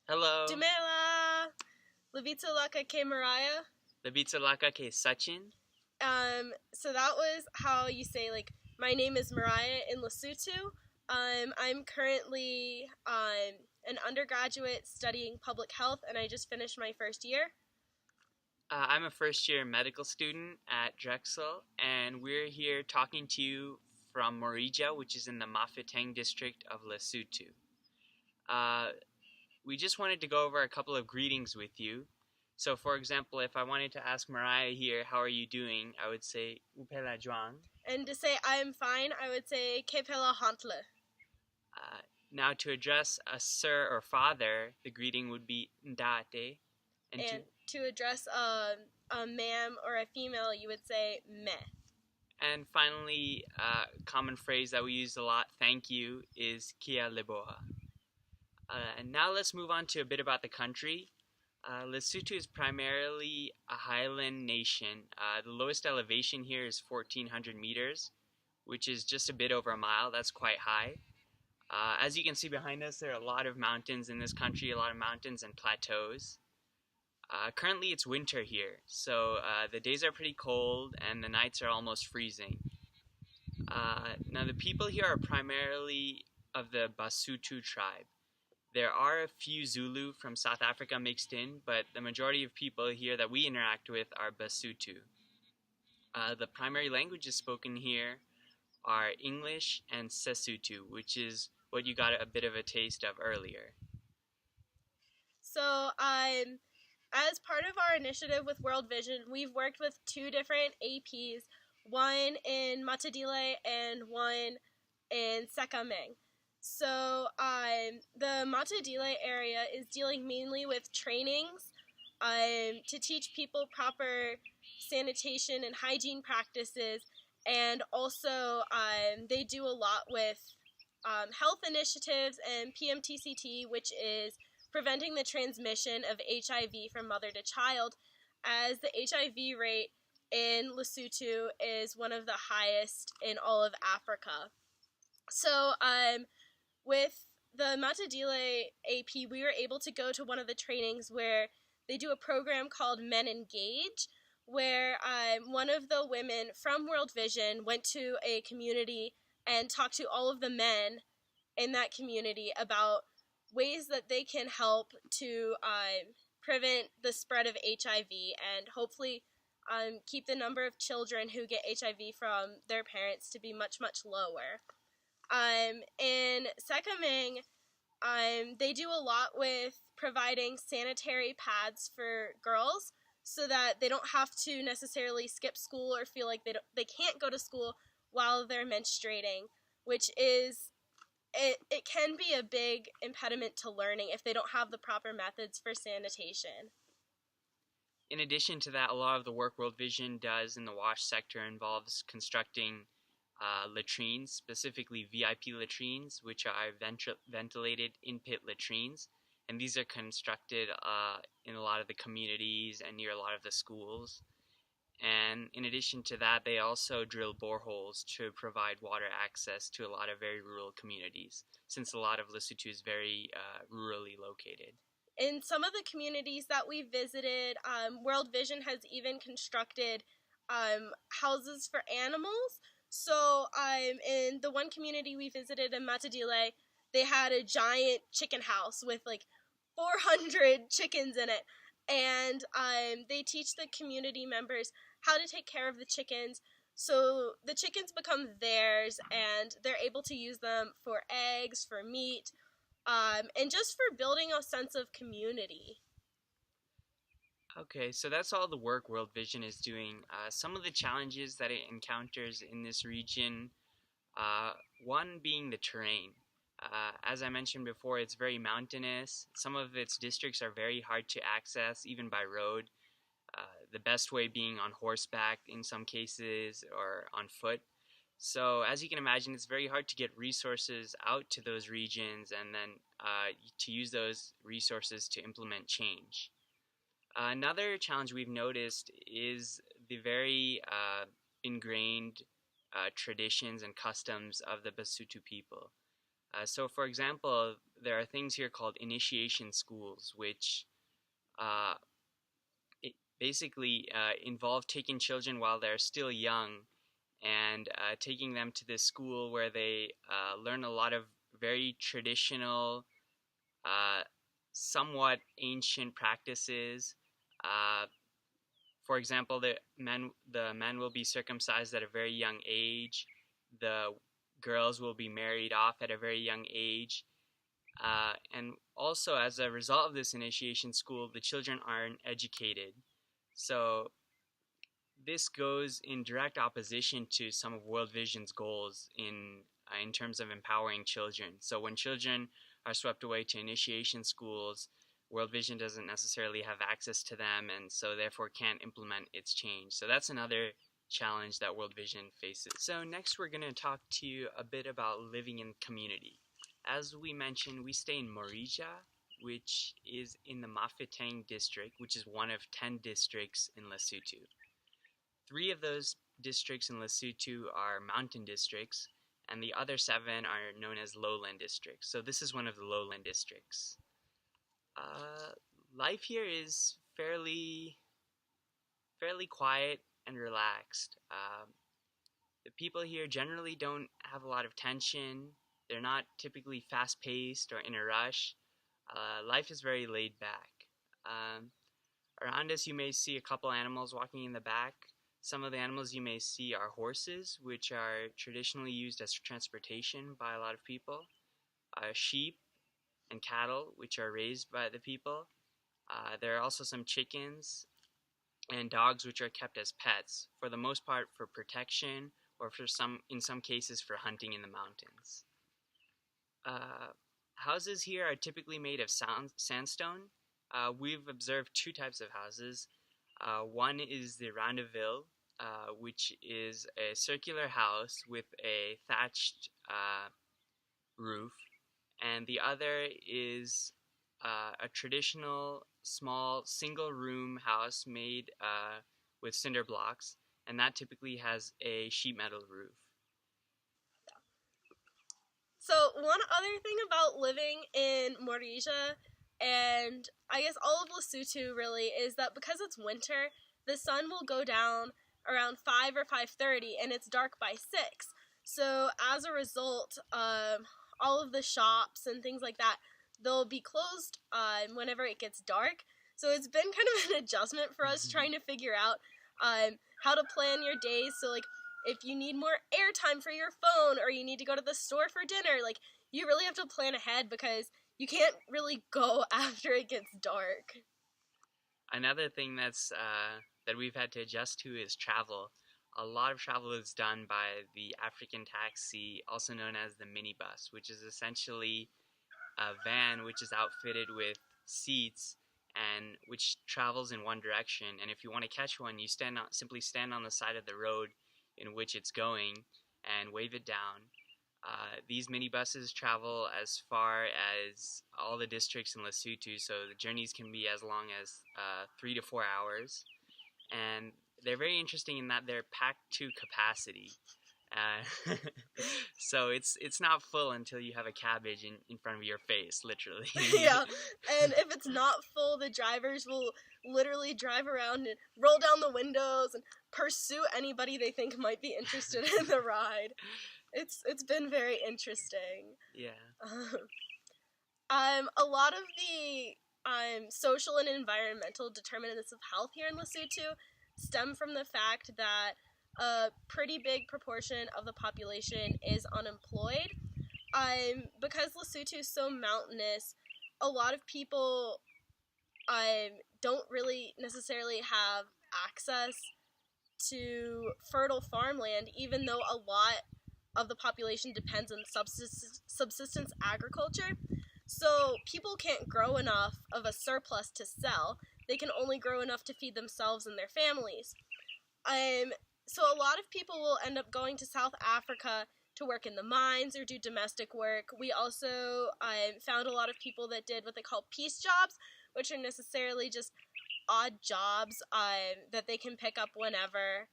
Hello. Dumela! Levitsa Laka ke Morija. Labitsa Laka ke Sachin. So that was how you say, like, my name is Morija in Lesotho. I'm currently an undergraduate studying public health, and I just finished my first year. I'm a first year medical student at Drexel, and we're here talking to you from Morija, which is in the Mafeteng district of Lesotho. We just wanted to go over a couple of greetings with you. So, for example, if I wanted to ask Mariah here, how are you doing? I would say, Upela Juang. And to say I'm fine, I would say Kepela Hantle. Now, to address a sir or father, the greeting would be Ndate. And to address a ma'am or a female, you would say me. And finally, a common phrase that we use a lot, thank you, is Kia Leboha. And now let's move on to a bit about the country. Lesotho is primarily a highland nation. The lowest elevation here is 1,400 meters, which is just a bit over a mile. That's quite high. As you can see behind us, there are a lot of mountains in this country, a lot of mountains and plateaus. Currently it's winter here, so the days are pretty cold and the nights are almost freezing. Now the people here are primarily of the Basotho tribe. There are a few Zulu from South Africa mixed in, but the majority of people here that we interact with are Basotho. The primary languages spoken here are English and Sesotho, which is what you got a bit of a taste of earlier. So, as part of our initiative with World Vision, we've worked with two different APs, one in Matadile and one in Sekameng. So the Matadile area is dealing mainly with trainings to teach people proper sanitation and hygiene practices, and also they do a lot with health initiatives and PMTCT, which is preventing the transmission of HIV from mother to child, as the HIV rate in Lesotho is one of the highest in all of Africa. So with the Matadile AP, we were able to go to one of the trainings where they do a program called Men Engage, where one of the women from World Vision went to a community and talked to all of the men in that community about ways that they can help to prevent the spread of HIV and hopefully keep the number of children who get HIV from their parents to be much, much lower. In Sekameng, they do a lot with providing sanitary pads for girls so that they don't have to necessarily skip school or feel like they can't go to school while they're menstruating, which is it can be a big impediment to learning if they don't have the proper methods for sanitation. In addition to that, a lot of the work World Vision does in the WASH sector involves constructing latrines, specifically VIP latrines, which are ventilated in-pit latrines. And these are constructed in a lot of the communities and near a lot of the schools. And in addition to that, they also drill boreholes to provide water access to a lot of very rural communities, since a lot of Lesotho is very rurally located. In some of the communities that we visited, World Vision has even constructed houses for animals. So in the one community we visited in Matadile, they had a giant chicken house with like 400 chickens in it. And they teach the community members how to take care of the chickens. So the chickens become theirs, and they're able to use them for eggs, for meat, and just for building a sense of community. Okay, so that's all the work World Vision is doing. Some of the challenges that it encounters in this region, one being the terrain. As I mentioned before, it's very mountainous. Some of its districts are very hard to access, even by road. The best way being on horseback in some cases, or on foot. So as you can imagine, it's very hard to get resources out to those regions and then to use those resources to implement change. Another challenge we've noticed is the very ingrained traditions and customs of the Basotho people. So, for example, there are things here called initiation schools, which uh, basically involve taking children while they're still young and taking them to this school where they learn a lot of very traditional, uh, somewhat ancient practices. Uh, for example, the men will be circumcised at a very young age. The girls will be married off at a very young age. And also, as a result of this initiation school, the children aren't educated. So this goes in direct opposition to some of World Vision's goals in terms of empowering children. So when children are swept away to initiation schools, World Vision doesn't necessarily have access to them, and so therefore can't implement its change. So that's another challenge that World Vision faces. So next we're going to talk to you a bit about living in community. As we mentioned, we stay in Morija, which is in the Mafeteng district, which is one of 10 districts in Lesotho. 3 of those districts in Lesotho are mountain districts, and the other 7 are known as lowland districts. So this is one of the lowland districts. Life here is fairly quiet and relaxed. The people here generally don't have a lot of tension. They're not typically fast-paced or in a rush. Life is very laid back. Around us, you may see a couple animals walking in the back. Some of the animals you may see are horses, which are traditionally used as transportation by a lot of people. Sheep and cattle, which are raised by the people. There are also some chickens and dogs, which are kept as pets, for the most part for protection, or in some cases for hunting in the mountains. Houses here are typically made of sandstone. We've observed 2 types of houses. One is the roundeville, which is a circular house with a thatched roof, and the other is a traditional small single-room house made with cinder blocks, and that typically has a sheet metal roof. So one other thing about living in Morija, and I guess all of Lesotho really, is that because it's winter, the sun will go down around 5 or 5:30, and it's dark by 6. So as a result, all of the shops and things like that, they'll be closed whenever it gets dark. So it's been kind of an adjustment for us trying to figure out how to plan your days. So like, if you need more airtime for your phone or you need to go to the store for dinner, like, you really have to plan ahead because you can't really go after it gets dark. Another thing that we've had to adjust to is travel. A lot of travel is done by the African taxi, also known as the minibus, which is essentially a van which is outfitted with seats and which travels in one direction. And if you want to catch one, you simply stand on the side of the road in which it's going and wave it down. These minibuses travel as far as all the districts in Lesotho, so the journeys can be as long as 3 to 4 hours. And they're very interesting in that they're packed to capacity. So it's not full until you have a cabbage in front of your face, literally. Yeah, and if it's not full, the drivers will literally drive around and roll down the windows and pursue anybody they think might be interested in the ride. It's been very interesting. Yeah. A lot of the social and environmental determinants of health here in Lesotho stem from the fact that a pretty big proportion of the population is unemployed. Because Lesotho is so mountainous, a lot of people don't really necessarily have access to fertile farmland, even though a lot of the population depends on subsistence agriculture. So people can't grow enough of a surplus to sell. They can only grow enough to feed themselves and their families. So a lot of people will end up going to South Africa to work in the mines or do domestic work. We also found a lot of people that did what they call piece jobs, which are necessarily just odd jobs that they can pick up whenever.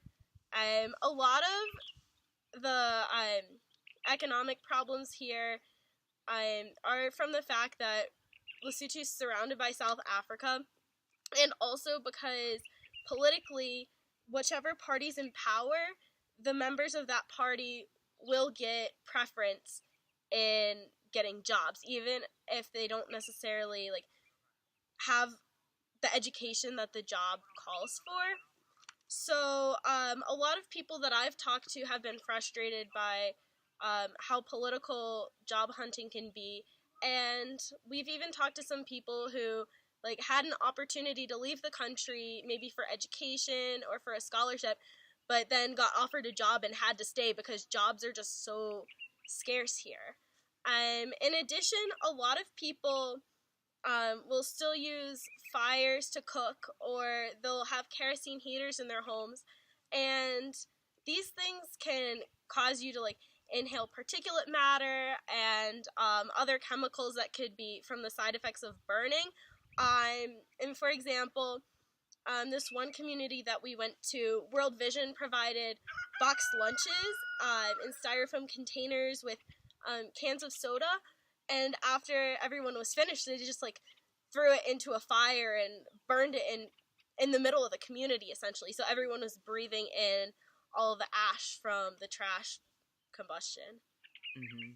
A lot of the economic problems here are from the fact that Lesotho is surrounded by South Africa, and also because politically, whichever party's in power, the members of that party will get preference in getting jobs, even if they don't necessarily like have the education that the job calls for. So a lot of people that I've talked to have been frustrated by how political job hunting can be, and we've even talked to some people who like had an opportunity to leave the country, maybe for education or for a scholarship, but then got offered a job and had to stay because jobs are just so scarce here. In addition, a lot of people will still use fires to cook, or they'll have kerosene heaters in their homes, and these things can cause you to like inhale particulate matter and other chemicals that could be from the side effects of burning. And for example, this one community that we went to, World Vision provided boxed lunches in styrofoam containers with cans of soda, and after everyone was finished, they just like threw it into a fire and burned it in the middle of the community, essentially. So everyone was breathing in all of the ash from the trash combustion. Mm-hmm.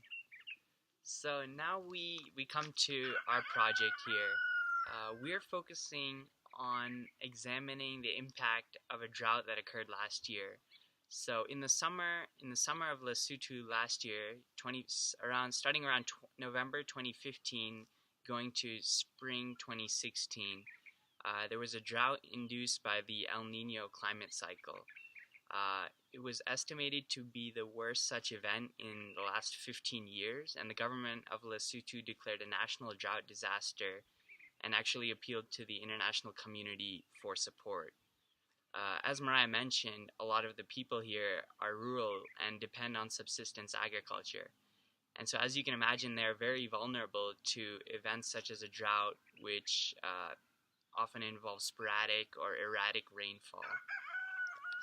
So now we come to our project here. We're focusing on examining the impact of a drought that occurred last year. So in the summer of Lesotho last year, starting around November 2015, going to spring 2016, there was a drought induced by the El Nino climate cycle. It was estimated to be the worst such event in the last 15 years, and the government of Lesotho declared a national drought disaster and actually appealed to the international community for support. As Morija mentioned, a lot of the people here are rural and depend on subsistence agriculture. And so as you can imagine, they're very vulnerable to events such as a drought, which often involves sporadic or erratic rainfall.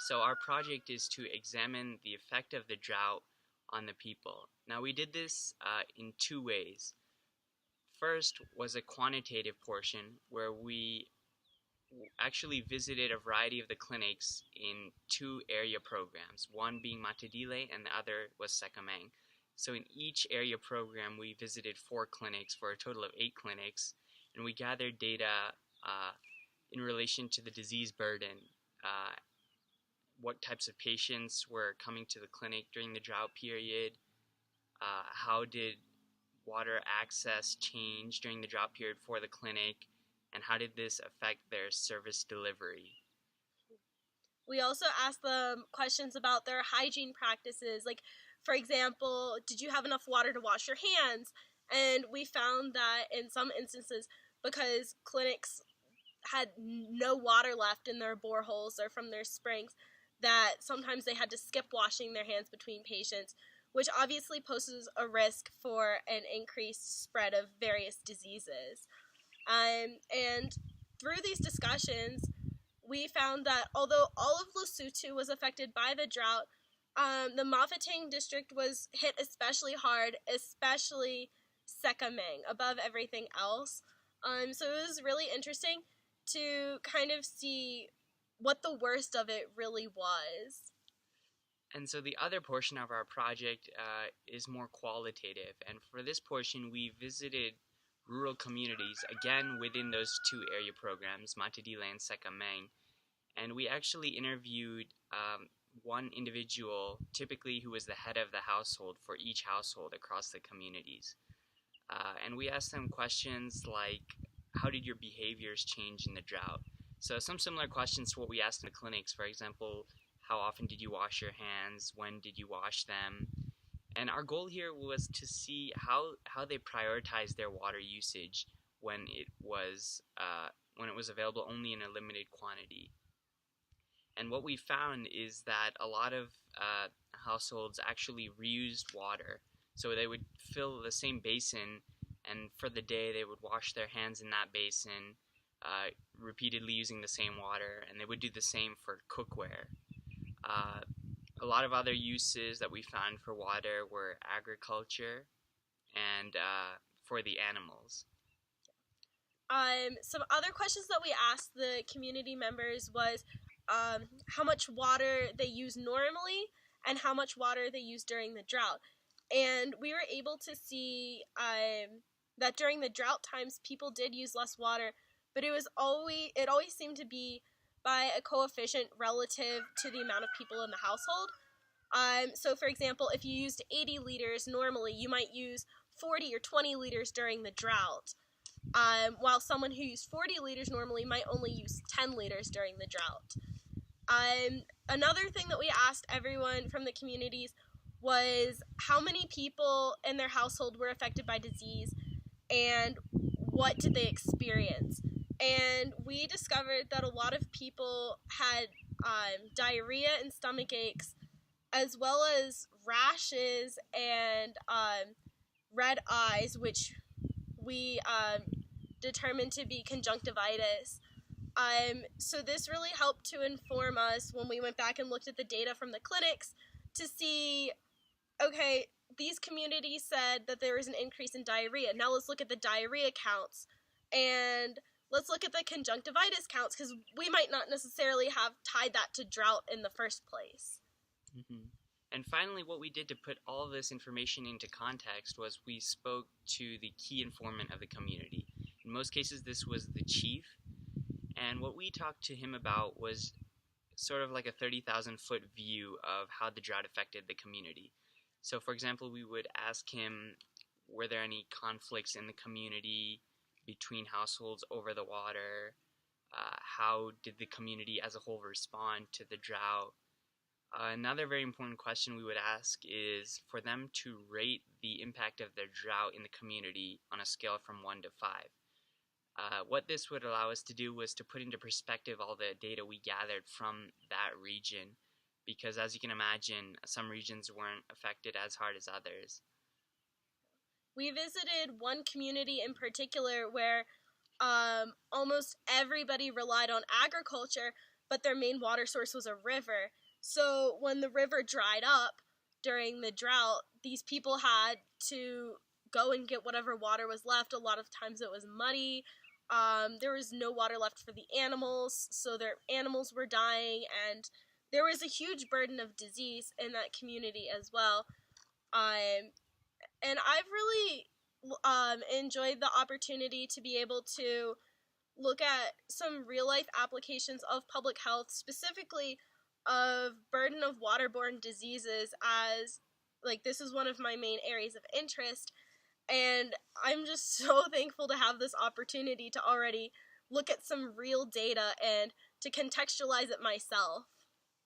So our project is to examine the effect of the drought on the people. Now we did this in two ways. First was a quantitative portion where we actually visited a variety of the clinics in two area programs, one being Matadile and the other was Sekamang. So in each area program, we visited 4 clinics for a total of 8 clinics, and we gathered data in relation to the disease burden, what types of patients were coming to the clinic during the drought period, how did water access change during the drought period for the clinic, and how did this affect their service delivery. We also asked them questions about their hygiene practices, like, for example, did you have enough water to wash your hands? And we found that in some instances, because clinics had no water left in their boreholes or from their springs, that sometimes they had to skip washing their hands between patients, which obviously poses a risk for an increased spread of various diseases. And through these discussions, we found that although all of Lesotho was affected by the drought, the Mafeking district was hit especially hard, especially Sekamang, above everything else. So it was really interesting to kind of see what the worst of it really was. And so the other portion of our project is more qualitative. And for this portion, we visited rural communities, again within those 2 area programs, Matadile and Sekamang. And we actually interviewed one individual, typically who was the head of the household for each household across the communities. And we asked them questions like, how did your behaviors change in the drought? So some similar questions to what we asked in the clinics. For example, how often did you wash your hands? When did you wash them? And our goal here was to see how they prioritized their water usage when it was available only in a limited quantity. And what we found is that a lot of households actually reused water. So they would fill the same basin, and for the day they would wash their hands in that basin, repeatedly using the same water, and they would do the same for cookware. A lot of other uses that we found for water were agriculture and for the animals. Some other questions that we asked the community members was how much water they use normally and how much water they use during the drought. And we were able to see that during the drought times, people did use less water, but it always seemed to be by a coefficient relative to the amount of people in the household. So, for example, if you used 80 liters normally, you might use 40 or 20 liters during the drought, while someone who used 40 liters normally might only use 10 liters during the drought. Another thing that we asked everyone from the communities was how many people in their household were affected by disease and what did they experience. And we discovered that a lot of people had diarrhea and stomach aches, as well as rashes and red eyes, which we determined to be conjunctivitis. So this really helped to inform us when we went back and looked at the data from the clinics to see, okay, these communities said that there was an increase in diarrhea. Now let's look at the diarrhea counts, and let's look at the conjunctivitis counts, because we might not necessarily have tied that to drought in the first place. Mm-hmm. And finally, what we did to put all this information into context was we spoke to the key informant of the community. In most cases, this was the chief, and what we talked to him about was sort of like a 30,000-foot view of how the drought affected the community. So, for example, we would ask him, were there any conflicts in the community between households over the water? How did the community as a whole respond to the drought? Another very important question we would ask is for them to rate the impact of the drought in the community on a scale from 1 to 5. What this would allow us to do was to put into perspective all the data we gathered from that region, because as you can imagine, some regions weren't affected as hard as others. We visited one community in particular where almost everybody relied on agriculture, but their main water source was a river. So when the river dried up during the drought, these people had to go and get whatever water was left. A lot of times it was muddy. There was no water left for the animals, so their animals were dying, and there was a huge burden of disease in that community as well. And I've really enjoyed the opportunity to be able to look at some real-life applications of public health, specifically of burden of waterborne diseases, as like this is one of my main areas of interest, and I'm just so thankful to have this opportunity to already look at some real data and to contextualize it myself.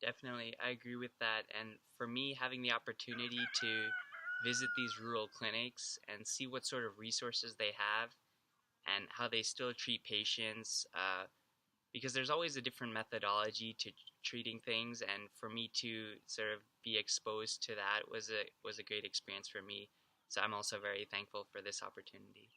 Definitely, I agree with that. And for me, having the opportunity to visit these rural clinics and see what sort of resources they have and how they still treat patients, because there's always a different methodology to treating things, and for me to sort of be exposed to that was a great experience for me. So I'm also very thankful for this opportunity.